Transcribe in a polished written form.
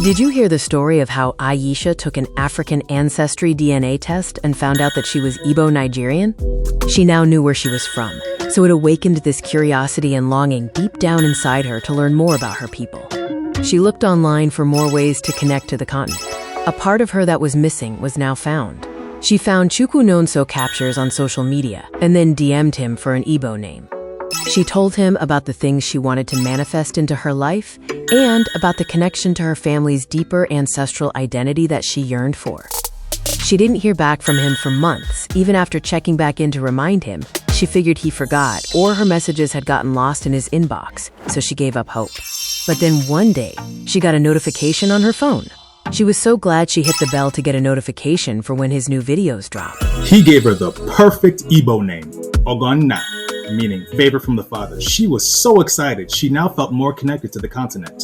Did you hear the story of how Aisha took an African ancestry DNA test and found out that she was Igbo Nigerian? She now knew where she was from, so it awakened this curiosity and longing deep down inside her to learn more about her people. She looked online for more ways to connect to the continent. A part of her that was missing was now found. She found Chukwu Nonso captures on social media and then DM'd him for an Igbo name. She told him about the things she wanted to manifest into her life and about the connection to her family's deeper ancestral identity that she yearned for. She didn't hear back from him for months. Even after checking back in to remind him, she figured he forgot or her messages had gotten lost in his inbox, so she gave up hope. But then one day, she got a notification on her phone. She was so glad she hit the bell to get a notification for when his new videos dropped. He gave her the perfect Igbo name, Ogonna, meaning favor from the father. She was so excited, she now felt more connected to the continent.